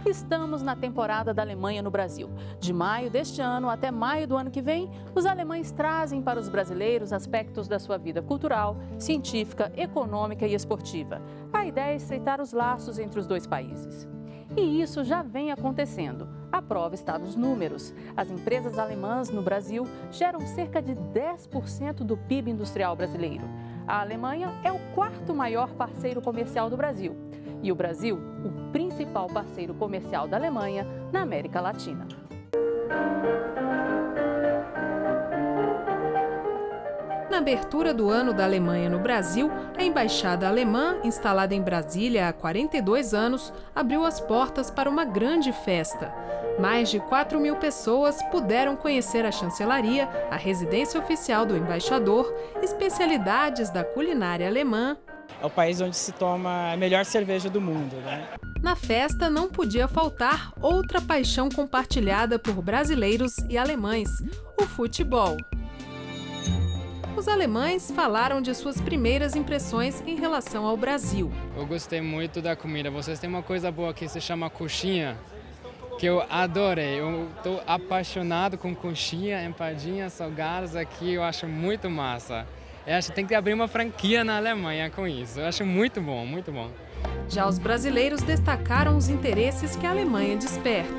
Estamos na temporada da Alemanha no Brasil. De maio deste ano até maio do ano que vem, os alemães trazem para os brasileiros aspectos da sua vida cultural, científica, econômica e esportiva. A ideia é estreitar os laços entre os dois países. E isso já vem acontecendo. A prova está nos números. As empresas alemãs no Brasil geram cerca de 10% do PIB industrial brasileiro. A Alemanha é o quarto maior parceiro comercial do Brasil. E o Brasil, o principal parceiro comercial da Alemanha na América Latina. Na abertura do Ano da Alemanha no Brasil, a embaixada alemã, instalada em Brasília há 42 anos, abriu as portas para uma grande festa. Mais de 4.000 pessoas puderam conhecer a chancelaria, a residência oficial do embaixador, especialidades da culinária alemã. É o país onde se toma a melhor cerveja do mundo, né? Na festa não podia faltar outra paixão compartilhada por brasileiros e alemães: o futebol. Os alemães falaram de suas primeiras impressões em relação ao Brasil. Eu gostei muito da comida. Vocês têm uma coisa boa que se chama coxinha, que eu adorei. Eu estou apaixonado com coxinha, empadinhas, salgadas aqui. Eu acho muito massa. Eu acho que tem que abrir uma franquia na Alemanha com isso. Eu acho muito bom, muito bom. Já os brasileiros destacaram os interesses que a Alemanha desperta.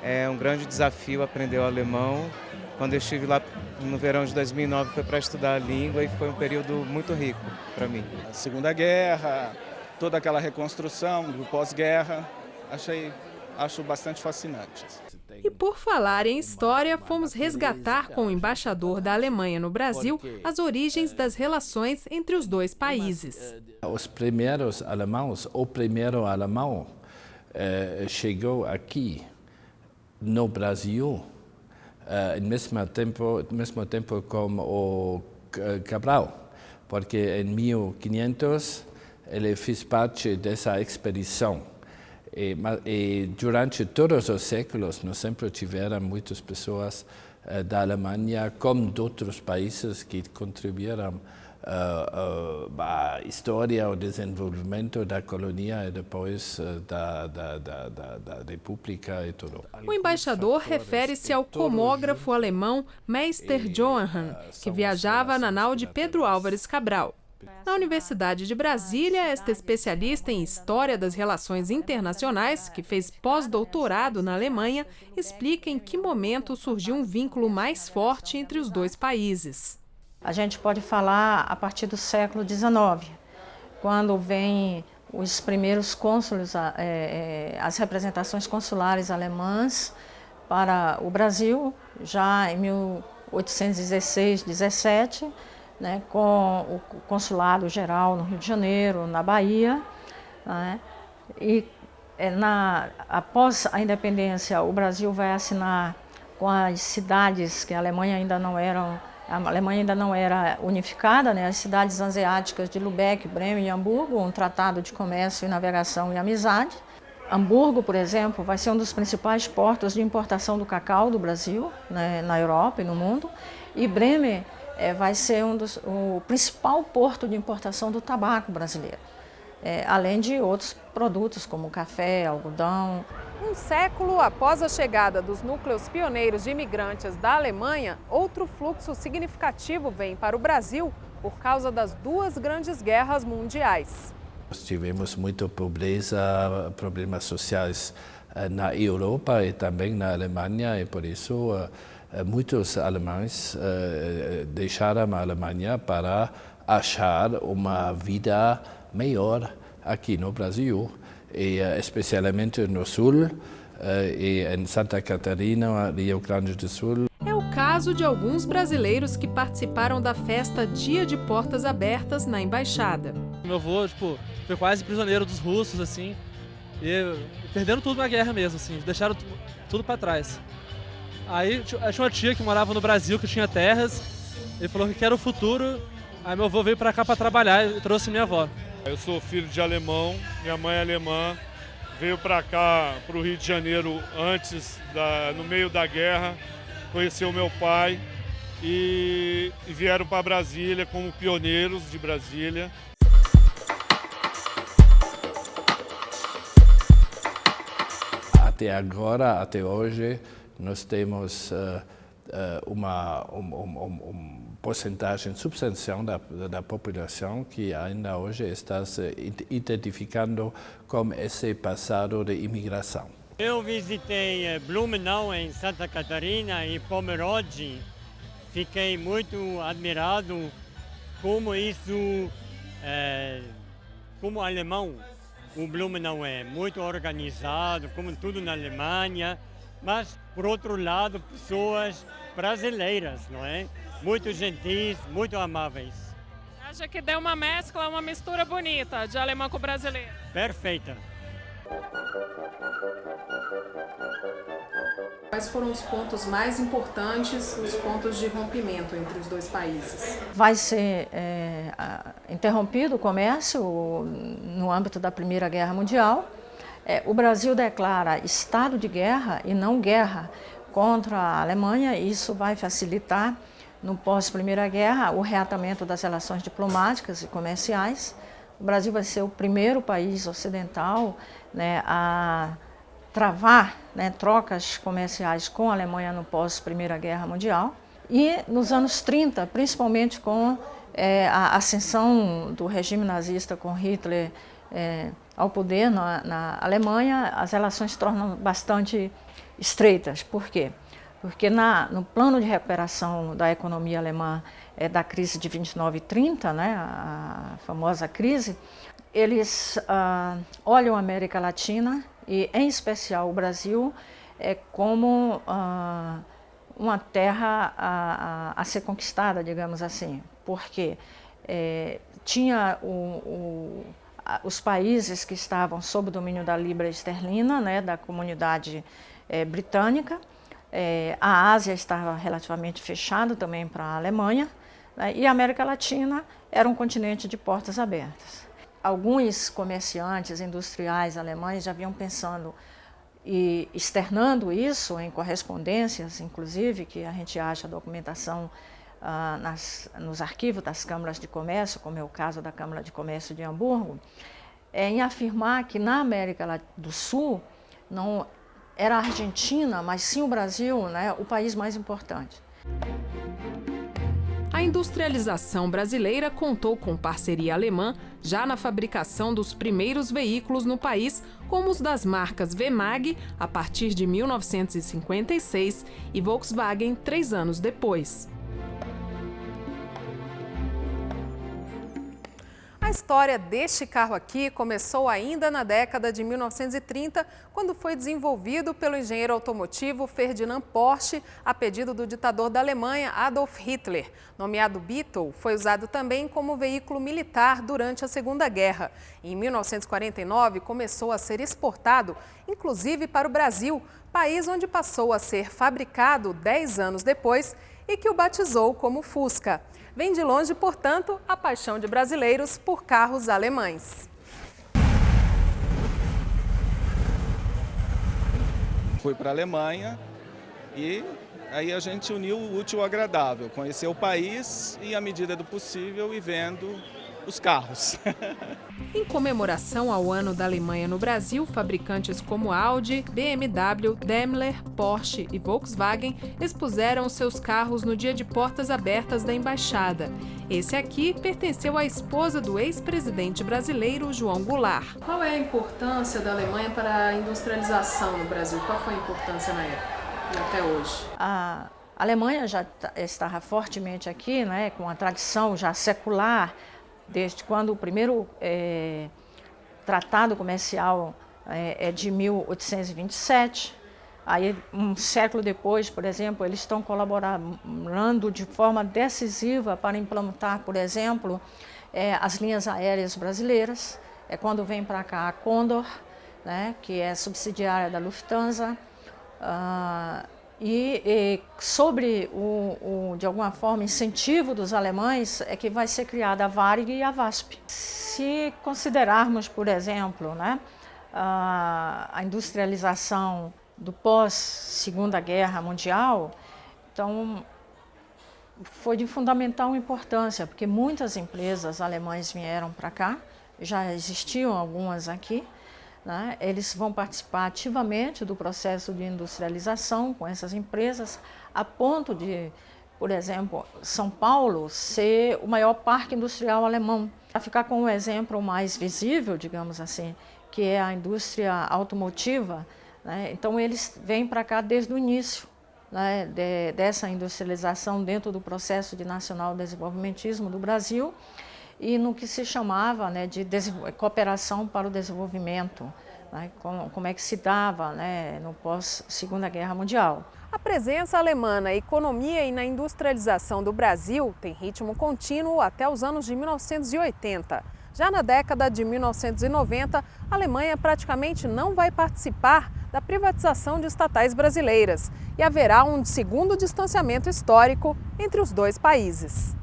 É um grande desafio aprender o alemão. Quando eu estive lá no verão de 2009 foi para estudar a língua e foi um período muito rico para mim. A Segunda Guerra, toda aquela reconstrução do pós-guerra, acho bastante fascinante. E por falar em história, fomos resgatar com o embaixador da Alemanha no Brasil as origens das relações entre os dois países. Os primeiros alemãos, o primeiro alemão chegou aqui no Brasil ao mesmo tempo como o Cabral, porque em 1500 ele fez parte dessa expedição. E durante todos os séculos, nós sempre tivemos muitas pessoas da Alemanha, como de outros países, que contribuíram à história, ao desenvolvimento da colônia e depois da República e tudo. O embaixador refere-se ao comógrafo alemão Meister Johann, que viajava na nau de Pedro Álvares Cabral. Na Universidade de Brasília, esta especialista em História das Relações Internacionais, que fez pós-doutorado na Alemanha, explica em que momento surgiu um vínculo mais forte entre os dois países. A gente pode falar a partir do século XIX, quando vêm os primeiros cônsules, as representações consulares alemãs para o Brasil, já em 1816, 17, né, com o Consulado Geral no Rio de Janeiro, na Bahia, né, e após a independência o Brasil vai assinar com as cidades que a Alemanha ainda não era unificada, né, as cidades hanseáticas de Lübeck, Bremen e Hamburgo, um tratado de comércio e navegação e amizade. Hamburgo, por exemplo, vai ser um dos principais portos de importação do cacau do Brasil, né, na Europa e no mundo, e Bremen vai ser o principal porto de importação do tabaco brasileiro, além de outros produtos como café, algodão. Um século após a chegada dos núcleos pioneiros de imigrantes da Alemanha, outro fluxo significativo vem para o Brasil por causa das duas grandes guerras mundiais. Nós tivemos muito problemas sociais na Europa e também na Alemanha, e por isso muitos alemães deixaram a Alemanha para achar uma vida melhor aqui no Brasil, e especialmente no Sul, e em Santa Catarina, Rio Grande do Sul. É o caso de alguns brasileiros que participaram da festa Dia de Portas Abertas na Embaixada. Meu avô, foi quase prisioneiro dos russos, assim, e perderam tudo na guerra mesmo, assim, deixaram tudo para trás. Aí tinha uma tia que morava no Brasil, que tinha terras, ele falou que era o futuro, aí meu avô veio para cá para trabalhar e trouxe minha avó. Eu sou filho de alemão, minha mãe é alemã, veio para cá, para o Rio de Janeiro, no meio da guerra, conheceu meu pai e vieram para Brasília como pioneiros de Brasília. Até agora, até hoje, nós temos uma porcentagem substancial da população que ainda hoje está se identificando com esse passado de imigração. Eu visitei Blumenau, em Santa Catarina, e Pomerode. Fiquei muito admirado como isso, como alemão, o Blumenau é muito organizado, como tudo na Alemanha, mas, por outro lado, pessoas brasileiras, não é? Muito gentis, muito amáveis. Acha que deu uma mescla, uma mistura bonita de alemão com brasileiro? Perfeita. Quais foram os pontos mais importantes, os pontos de rompimento entre os dois países? Vai ser interrompido o comércio no âmbito da Primeira Guerra Mundial. O Brasil declara estado de guerra e não guerra contra a Alemanha. Isso vai facilitar, no pós-Primeira Guerra, o reatamento das relações diplomáticas e comerciais. O Brasil vai ser o primeiro país ocidental, né, a travar, né, trocas comerciais com a Alemanha no pós-Primeira Guerra Mundial. E nos anos 30, principalmente com a ascensão do regime nazista com Hitler ao poder na Alemanha, as relações se tornam bastante estreitas. Por quê? Porque no plano de recuperação da economia alemã da crise de 29 e 30, né, a famosa crise, eles olham a América Latina e, em especial, o Brasil como uma terra a ser conquistada, digamos assim, porque tinha os países que estavam sob o domínio da libra esterlina, né, da comunidade britânica. A Ásia estava relativamente fechada também para a Alemanha, né, e a América Latina era um continente de portas abertas. Alguns comerciantes industriais alemães já vinham pensando e externando isso em correspondências, inclusive, que a gente acha documentação nos arquivos das câmaras de comércio, como é o caso da Câmara de Comércio de Hamburgo, em afirmar que na América do Sul não era a Argentina, mas sim o Brasil, né, o país mais importante. A industrialização brasileira contou com parceria alemã já na fabricação dos primeiros veículos no país, como os das marcas Wemag, a partir de 1956, e Volkswagen 3 anos depois. A história deste carro aqui começou ainda na década de 1930, quando foi desenvolvido pelo engenheiro automotivo Ferdinand Porsche, a pedido do ditador da Alemanha, Adolf Hitler. Nomeado Beetle, foi usado também como veículo militar durante a Segunda Guerra. Em 1949, começou a ser exportado, inclusive para o Brasil, país onde passou a ser fabricado 10 anos depois e que o batizou como Fusca. Vem de longe, portanto, a paixão de brasileiros por carros alemães. Fui para a Alemanha e aí a gente uniu o útil ao agradável, conhecer o país e, à medida do possível, ir vendo os carros. Em comemoração ao ano da Alemanha no Brasil, fabricantes como Audi, BMW, Daimler, Porsche e Volkswagen expuseram seus carros no dia de portas abertas da embaixada. Esse aqui pertenceu à esposa do ex-presidente brasileiro, João Goulart. Qual é a importância da Alemanha para a industrialização no Brasil? Qual foi a importância na época e até hoje? A Alemanha já estava fortemente aqui, né, com a tradição já secular, desde quando o primeiro tratado comercial é de 1827. Aí, um século depois, por exemplo, eles estão colaborando de forma decisiva para implantar, por exemplo, as linhas aéreas brasileiras. É quando vem para cá a Condor, né, que é subsidiária da Lufthansa, e sobre de alguma forma, incentivo dos alemães, é que vai ser criada a Varig e a VASP. Se considerarmos, por exemplo, né, a industrialização do pós-Segunda Guerra Mundial, então foi de fundamental importância, porque muitas empresas alemãs vieram para cá, já existiam algumas aqui, né? Eles vão participar ativamente do processo de industrialização com essas empresas, a ponto de, por exemplo, São Paulo ser o maior parque industrial alemão. Para ficar com um exemplo mais visível, digamos assim, que é a indústria automotiva, né? Então eles vêm para cá desde o início, né, dessa industrialização dentro do processo de nacional desenvolvimentismo do Brasil e no que se chamava, né, de cooperação para o desenvolvimento, né, como é que se dava, né, no pós-Segunda Guerra Mundial. A presença alemã na economia e na industrialização do Brasil tem ritmo contínuo até os anos de 1980. Já na década de 1990, a Alemanha praticamente não vai participar da privatização de estatais brasileiras e haverá um segundo distanciamento histórico entre os dois países.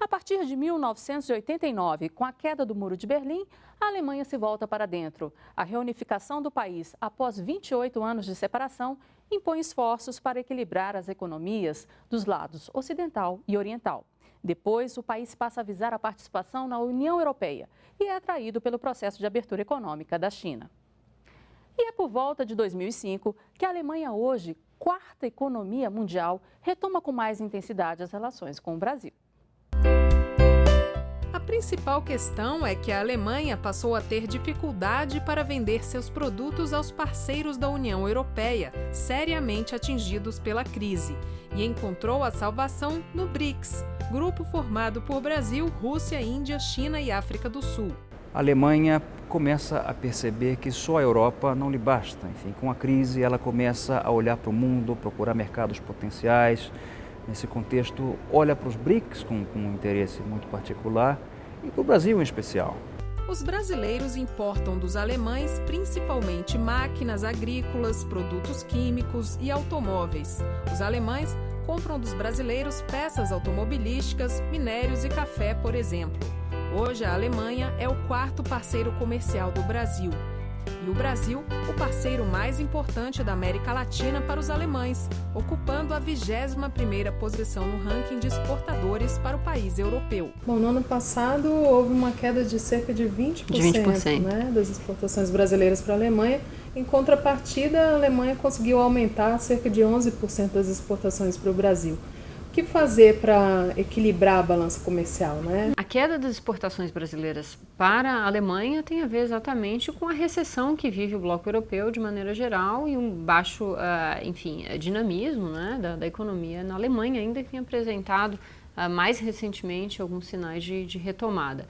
A partir de 1989, com a queda do Muro de Berlim, a Alemanha se volta para dentro. A reunificação do país, após 28 anos de separação, impõe esforços para equilibrar as economias dos lados ocidental e oriental. Depois, o país passa a visar a participação na União Europeia e é atraído pelo processo de abertura econômica da China. E é por volta de 2005 que a Alemanha, hoje, quarta economia mundial, retoma com mais intensidade as relações com o Brasil. A principal questão é que a Alemanha passou a ter dificuldade para vender seus produtos aos parceiros da União Europeia, seriamente atingidos pela crise, e encontrou a salvação no BRICS, grupo formado por Brasil, Rússia, Índia, China e África do Sul. A Alemanha começa a perceber que só a Europa não lhe basta. Enfim, com a crise, ela começa a olhar para o mundo, procurar mercados potenciais. Nesse contexto, olha para os BRICS com um interesse muito particular e para o Brasil em especial. Os brasileiros importam dos alemães principalmente máquinas agrícolas, produtos químicos e automóveis. Os alemães compram dos brasileiros peças automobilísticas, minérios e café, por exemplo. Hoje, a Alemanha é o quarto parceiro comercial do Brasil. E o Brasil, o parceiro mais importante da América Latina para os alemães, ocupando a 21ª posição no ranking de exportadores para o país europeu. Bom, no ano passado houve uma queda de cerca de 20%. Né, das exportações brasileiras para a Alemanha. Em contrapartida, a Alemanha conseguiu aumentar cerca de 11% das exportações para o Brasil. O que fazer para equilibrar a balança comercial, né? A queda das exportações brasileiras para a Alemanha tem a ver exatamente com a recessão que vive o bloco europeu de maneira geral e um baixo, dinamismo, né, da economia na Alemanha, ainda que tenha apresentado mais recentemente alguns sinais de retomada.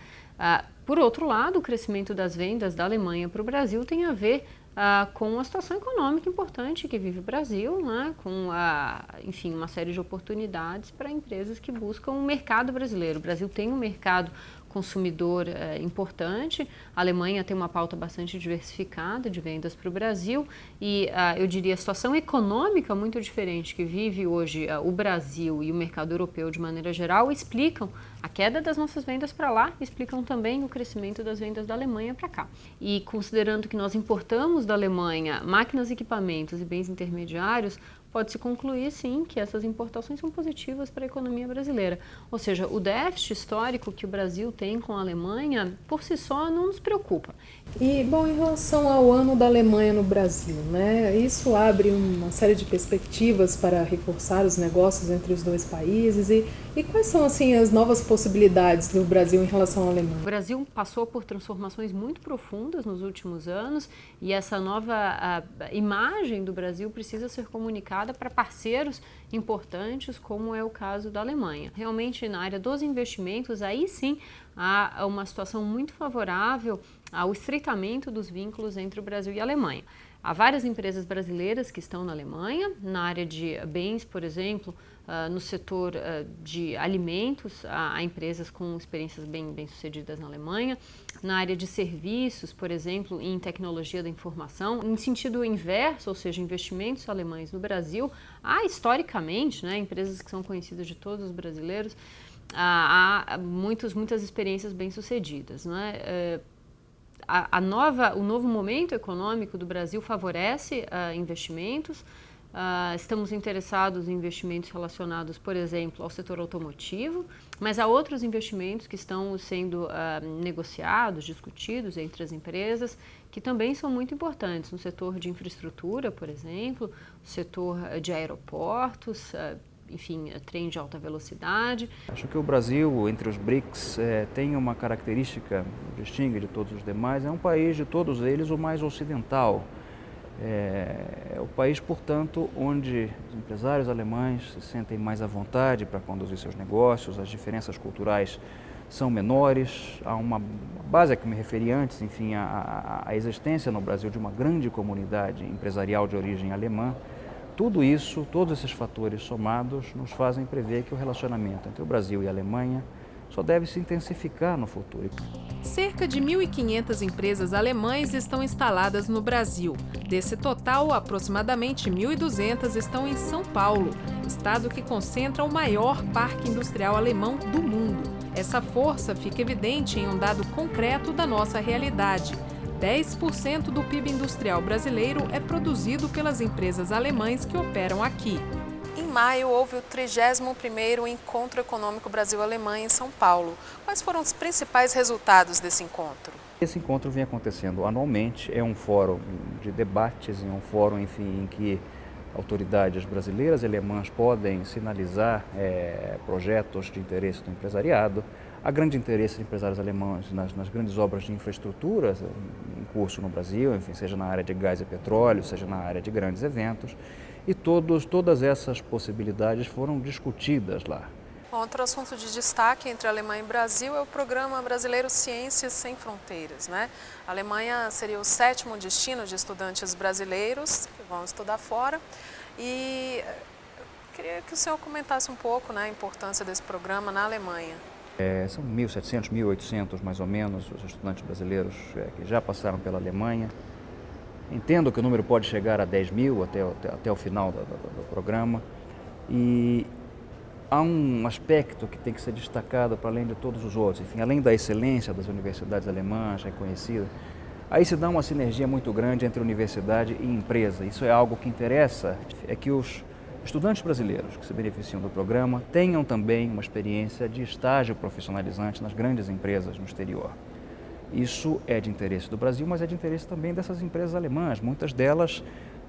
Por outro lado, o crescimento das vendas da Alemanha para o Brasil tem a ver com a situação econômica importante que vive o Brasil, né, com uma série de oportunidades para empresas que buscam o mercado brasileiro. O Brasil tem um mercado consumidor importante, a Alemanha tem uma pauta bastante diversificada de vendas para o Brasil e eu diria a situação econômica muito diferente que vive hoje o Brasil e o mercado europeu de maneira geral explicam a queda das nossas vendas para lá, explicam também o crescimento das vendas da Alemanha para cá. E considerando que nós importamos da Alemanha máquinas, equipamentos e bens intermediários, pode-se concluir, sim, que essas importações são positivas para a economia brasileira. Ou seja, o déficit histórico que o Brasil tem com a Alemanha, por si só, não nos preocupa. E, bom, em relação ao ano da Alemanha no Brasil, né, isso abre uma série de perspectivas para reforçar os negócios entre os dois países e quais são, assim, as novas possibilidades do Brasil em relação à Alemanha? O Brasil passou por transformações muito profundas nos últimos anos e essa nova imagem do Brasil precisa ser comunicada para parceiros importantes, como é o caso da Alemanha. Realmente, na área dos investimentos, aí sim há uma situação muito favorável ao estreitamento dos vínculos entre o Brasil e a Alemanha. Há várias empresas brasileiras que estão na Alemanha, na área de bens, por exemplo, no setor de alimentos, há empresas com experiências bem sucedidas na Alemanha. Na área de serviços, por exemplo, em tecnologia da informação, em sentido inverso, ou seja, investimentos alemães no Brasil, há historicamente, né, empresas que são conhecidas de todos os brasileiros, há muitas experiências bem-sucedidas, né? o novo momento econômico do Brasil favorece investimentos. Estamos interessados em investimentos relacionados, por exemplo, ao setor automotivo, mas há outros investimentos que estão sendo negociados, discutidos entre as empresas, que também são muito importantes no setor de infraestrutura, por exemplo, no setor de aeroportos, enfim, trem de alta velocidade. Acho que o Brasil, entre os BRICS, tem uma característica, distingue de todos os demais, é um país de todos eles o mais ocidental. É o país, portanto, onde os empresários alemães se sentem mais à vontade para conduzir seus negócios, as diferenças culturais são menores, há uma base a que me referi antes, enfim, a existência no Brasil de uma grande comunidade empresarial de origem alemã. Tudo isso, todos esses fatores somados, nos fazem prever que o relacionamento entre o Brasil e a Alemanha só deve se intensificar no futuro. Cerca de 1.500 empresas alemãs estão instaladas no Brasil. Desse total, aproximadamente 1.200 estão em São Paulo, estado que concentra o maior parque industrial alemão do mundo. Essa força fica evidente em um dado concreto da nossa realidade. 10% do PIB industrial brasileiro é produzido pelas empresas alemãs que operam aqui. Em maio, houve o 31º Encontro Econômico Brasil-Alemanha em São Paulo. Quais foram os principais resultados desse encontro? Esse encontro vem acontecendo anualmente, é um fórum de debates, é um fórum, enfim, em que autoridades brasileiras e alemãs podem sinalizar projetos de interesse do empresariado. Há grande interesse de empresários alemães nas grandes obras de infraestrutura em curso no Brasil, enfim, seja na área de gás e petróleo, seja na área de grandes eventos. E todas essas possibilidades foram discutidas lá. Outro assunto de destaque entre Alemanha e Brasil é o Programa Brasileiro Ciências Sem Fronteiras, né? A Alemanha seria o 7º destino de estudantes brasileiros que vão estudar fora. E queria que o senhor comentasse um pouco, né, a importância desse programa na Alemanha. São 1.700, 1.800 mais ou menos os estudantes brasileiros que já passaram pela Alemanha. Entendo que o número pode chegar a 10 mil até o final do programa. E há um aspecto que tem que ser destacado para além de todos os outros. Enfim, além da excelência das universidades alemãs reconhecidas, aí se dá uma sinergia muito grande entre universidade e empresa. Isso é algo que interessa, é que os estudantes brasileiros que se beneficiam do programa tenham também uma experiência de estágio profissionalizante nas grandes empresas no exterior. Isso é de interesse do Brasil, mas é de interesse também dessas empresas alemãs. Muitas delas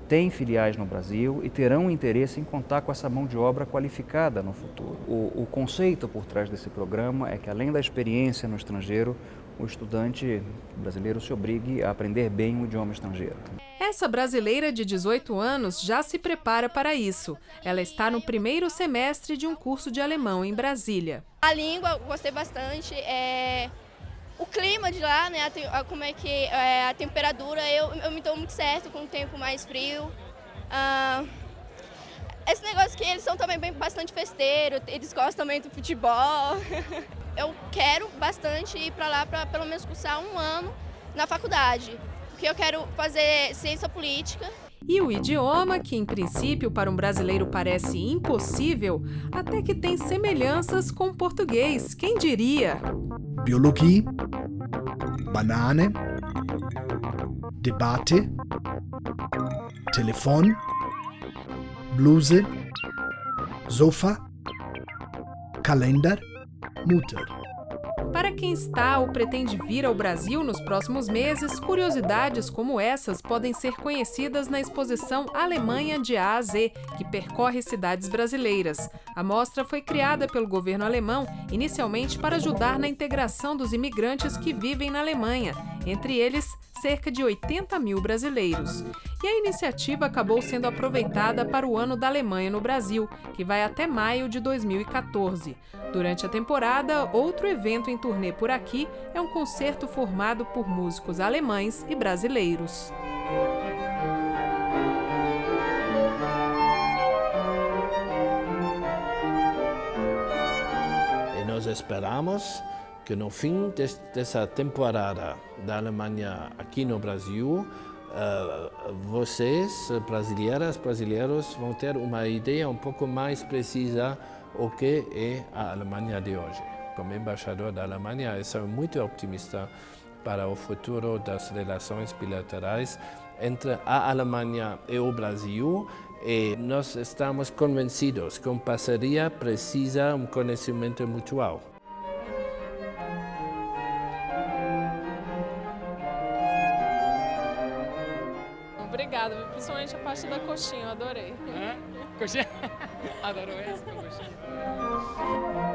têm filiais no Brasil e terão interesse em contar com essa mão de obra qualificada no futuro. O conceito por trás desse programa é que, além da experiência no estrangeiro, o estudante brasileiro se obrigue a aprender bem o idioma estrangeiro. Essa brasileira de 18 anos já se prepara para isso. Ela está no 1º semestre de um curso de alemão em Brasília. A língua, eu gostei bastante. O clima de lá, né, como é que a temperatura, eu me dou muito certo com o tempo mais frio. Esse negócio que eles são também bastante festeiros, eles gostam também do futebol. Eu quero bastante ir para lá para pelo menos cursar um ano na faculdade, porque eu quero fazer ciência política. E o idioma, que em princípio para um brasileiro parece impossível, até que tem semelhanças com o português, quem diria? Biologie, Banane, Debatte, Telefon, Bluse, Sofa, Kalender, Mutter. Para quem está ou pretende vir ao Brasil nos próximos meses, curiosidades como essas podem ser conhecidas na exposição Alemanha de A a Z, que percorre cidades brasileiras. A mostra foi criada pelo governo alemão inicialmente para ajudar na integração dos imigrantes que vivem na Alemanha, entre eles cerca de 80 mil brasileiros. E a iniciativa acabou sendo aproveitada para o Ano da Alemanha no Brasil, que vai até maio de 2014. Durante a temporada, outro evento em turnê por aqui é um concerto formado por músicos alemães e brasileiros. E nós esperamos que no fim dessa temporada da Alemanha aqui no Brasil, vocês, brasileiros, vão ter uma ideia um pouco mais precisa o que é a Alemanha de hoje. Como embaixador da Alemanha, eu sou muito otimista para o futuro das relações bilaterais entre a Alemanha e o Brasil. E nós estamos convencidos que uma parceria precisa um conhecimento mutual. Obrigada, principalmente a parte da coxinha, eu adorei. Coxinha? Adorou essa coxinha?